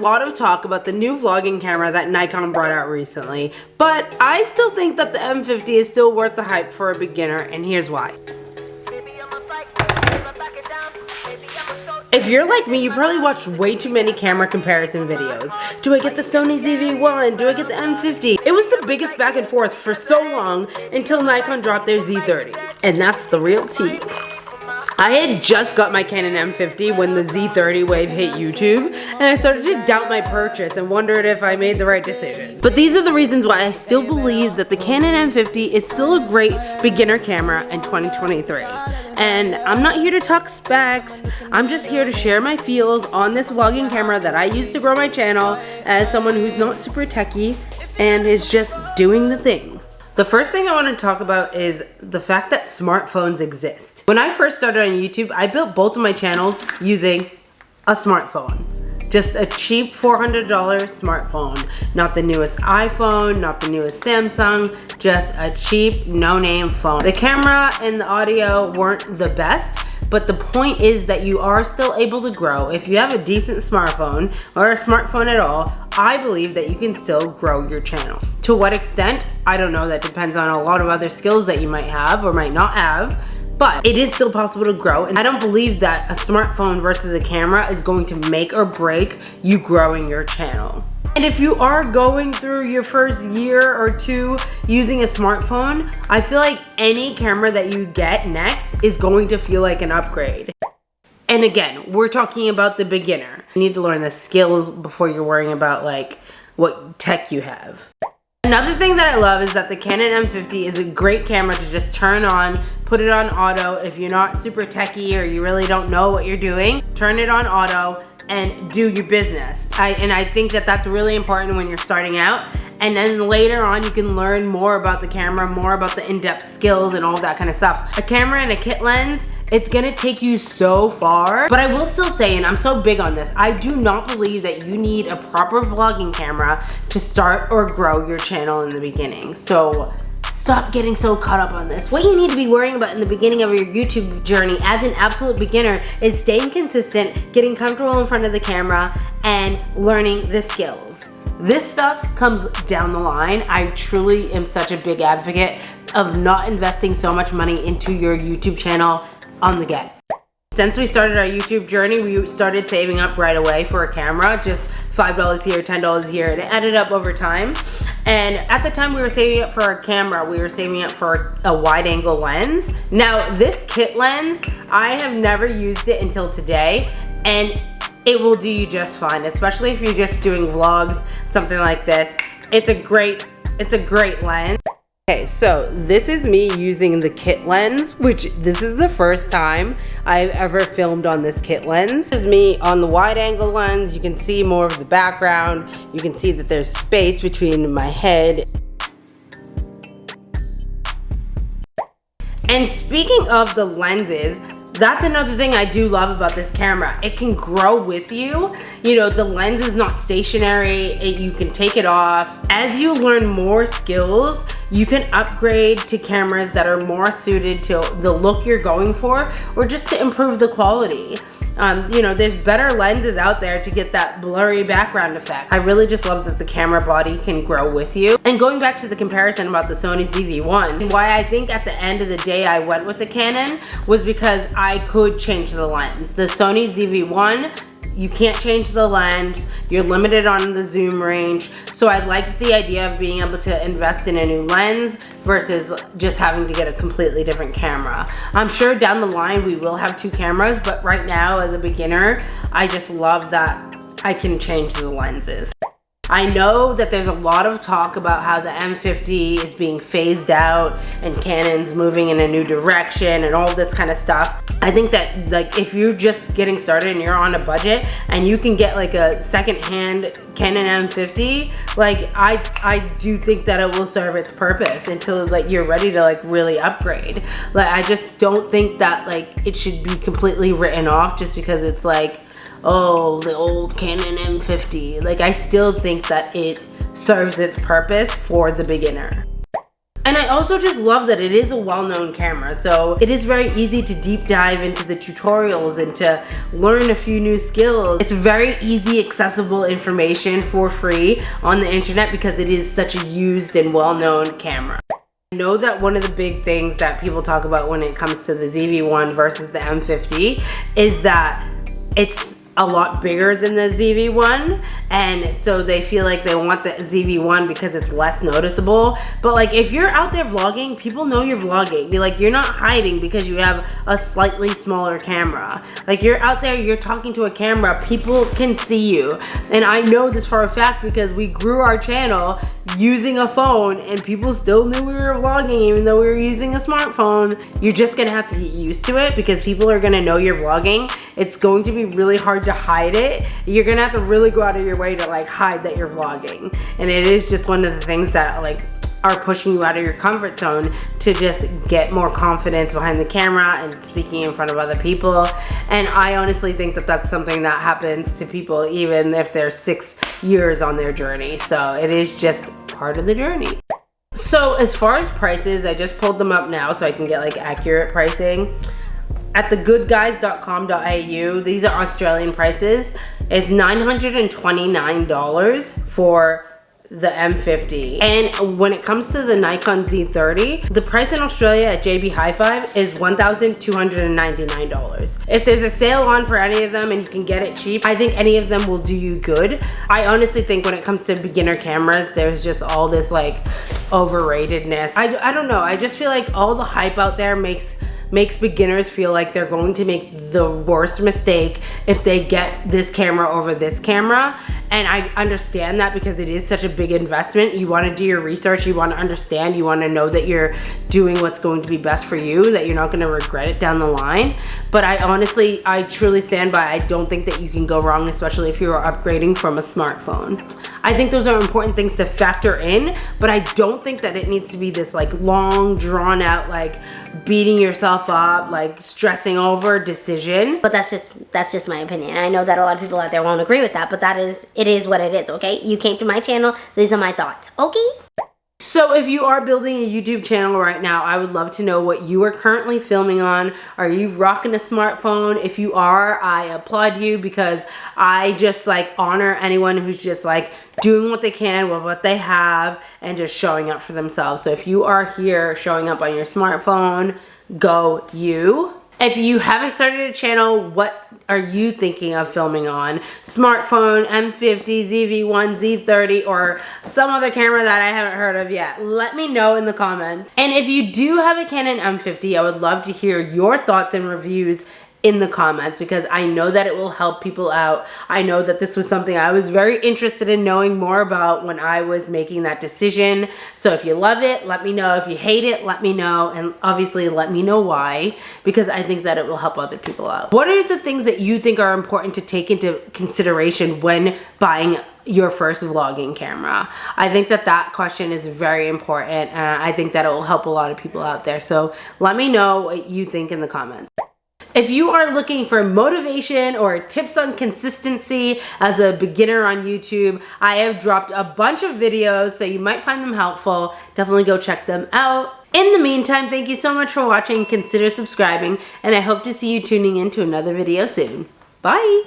lot of talk about the new vlogging camera that Nikon brought out recently, but I still think that the M50 is still worth the hype for a beginner, and here's why. If you're like me, you probably watched way too many camera comparison videos. Do I get the Sony ZV-1? Do I get the M50? It was the biggest back and forth for so long until Nikon dropped their Z30. And that's the real tea. I had just got my Canon M50 when the Z30 wave hit YouTube, and I started to doubt my purchase and wondered if I made the right decision. But these are the reasons why I still believe that the Canon M50 is still a great beginner camera in 2023. And I'm not here to talk specs, I'm just here to share my feels on this vlogging camera that I use to grow my channel as someone who's not super techie and is just doing the thing. The first thing I want to talk about is the fact that smartphones exist. When I first started on YouTube, I built both of my channels using a smartphone. Just a cheap $400 smartphone. Not the newest iPhone, not the newest Samsung, just a cheap, no-name phone. The camera and the audio weren't the best, but the point is that you are still able to grow. If you have a decent smartphone, or a smartphone at all, I believe that you can still grow your channel. To what extent? I don't know, that depends on a lot of other skills that you might have or might not have, but it is still possible to grow, and I don't believe that a smartphone versus a camera is going to make or break you growing your channel. And if you are going through your first year or two using a smartphone, I feel like any camera that you get next is going to feel like an upgrade. And again, we're talking about the beginner. You need to learn the skills before you're worrying about like what tech you have. Another thing that I love is that the Canon M50 is a great camera to just turn on, put it on auto. If you're not super techie or you really don't know what you're doing, turn it on auto and do your business. I think that that's really important when you're starting out. And then later on, you can learn more about the camera, more about the in-depth skills and all that kind of stuff. A camera and a kit lens, it's gonna take you so far. But I will still say, and I'm so big on this, I do not believe that you need a proper vlogging camera to start or grow your channel in the beginning. So stop getting so caught up on this. What you need to be worrying about in the beginning of your YouTube journey as an absolute beginner is staying consistent, getting comfortable in front of the camera, and learning the skills. This stuff comes down the line. I truly am such a big advocate of not investing so much money into your YouTube channel on the get. Since we started our YouTube journey, we started saving up right away for a camera, just $5 here, $10 here, and it added up over time. And at the time we were saving up for a camera, we were saving up for a wide angle lens. Now this kit lens, I have never used it until today, and it will do you just fine, especially if you're just doing vlogs, something like this. It's a great lens. Okay, so this is me using the kit lens, which this is the first time I've ever filmed on this kit lens. This is me on the wide angle lens. You can see more of the background. You can see that there's space between my head. And speaking of the lenses, that's another thing I do love about this camera. It can grow with you. You know, the lens is not stationary. You can take it off. As you learn more skills, you can upgrade to cameras that are more suited to the look you're going for, or just to improve the quality. You know, there's better lenses out there to get that blurry background effect. I really just love that the camera body can grow with you. And going back to the comparison about the Sony ZV-1, why I think at the end of the day I went with the Canon was because I could change the lens. The Sony ZV-1, you can't change the lens, you're limited on the zoom range, so I liked the idea of being able to invest in a new lens versus just having to get a completely different camera. I'm sure down the line we will have two cameras, but right now as a beginner, I just love that I can change the lenses. I know that there's a lot of talk about how the M50 is being phased out and Canon's moving in a new direction and all this kind of stuff. I think that like if you're just getting started and you're on a budget and you can get like a second-hand Canon M50, like I do think that it will serve its purpose until like you're ready to like really upgrade. Like I just don't think that like it should be completely written off just because it's like, oh, the old Canon M50. Like I still think that it serves its purpose for the beginner. And I also just love that it is a well-known camera, so it is very easy to deep dive into the tutorials and to learn a few new skills. It's very easy, accessible information for free on the internet because it is such a used and well-known camera. I know that one of the big things that people talk about when it comes to the ZV-1 versus the M50 is that it's a lot bigger than the ZV-1, and so they feel like they want the ZV-1 because it's less noticeable. But like, if you're out there vlogging, people know you're vlogging. You're not hiding because you have a slightly smaller camera. Like, you're out there, you're talking to a camera, people can see you. And I know this for a fact because we grew our channel using a phone and people still knew we were vlogging even though we were using a smartphone. You're just gonna have to get used to it because people are gonna know you're vlogging. It's going to be really hard to hide it. You're gonna have to really go out of your way to like hide that you're vlogging. And it is just one of the things that like are pushing you out of your comfort zone to just get more confidence behind the camera and speaking in front of other people. And I honestly think that that's something that happens to people even if they're 6 years on their journey. So it is just part of the journey. So as far as prices, I just pulled them up now so I can get like accurate pricing. At thegoodguys.com.au, these are Australian prices. It's $929 for the M50. And when it comes to the Nikon Z30, the price in Australia at JB Hi-Fi is $1,299. If there's a sale on for any of them and you can get it cheap, I think any of them will do you good. I honestly think when it comes to beginner cameras, there's just all this like overratedness. I don't know, I just feel like all the hype out there makes beginners feel like they're going to make the worst mistake if they get this camera over this camera. And I understand that because it is such a big investment. You want to do your research, you want to understand, you want to know that you're doing what's going to be best for you, that you're not going to regret it down the line. But I truly stand by, I don't think that you can go wrong, especially if you're upgrading from a smartphone. I think those are important things to factor in, but I don't think that it needs to be this like long, drawn out, like beating yourself up, like stressing over decision. But that's just my opinion. I know that a lot of people out there won't agree with that, but it is what it is, okay? You came to my channel, these are my thoughts, okay? So if you are building a YouTube channel right now, I would love to know what you are currently filming on. Are you rocking a smartphone? If you are, I applaud you because I just like honor anyone who's just like doing what they can with what they have and just showing up for themselves. So if you are here showing up on your smartphone, go you. If you haven't started a channel, what are you thinking of filming on? Smartphone, M50, ZV-1, Z30, or some other camera that I haven't heard of yet? Let me know in the comments. And if you do have a Canon M50, I would love to hear your thoughts and reviews in the comments because I know that it will help people out. I know that this was something I was very interested in knowing more about when I was making that decision. So if you love it, let me know. If you hate it, let me know. And obviously let me know why, because I think that it will help other people out. What are the things that you think are important to take into consideration when buying your first vlogging camera? I think that that question is very important, and I think that it will help a lot of people out there. So let me know what you think in the comments. If you are looking for motivation or tips on consistency as a beginner on YouTube, I have dropped a bunch of videos, so you might find them helpful. Definitely go check them out. In the meantime, thank you so much for watching. Consider subscribing, and I hope to see you tuning in to another video soon. Bye!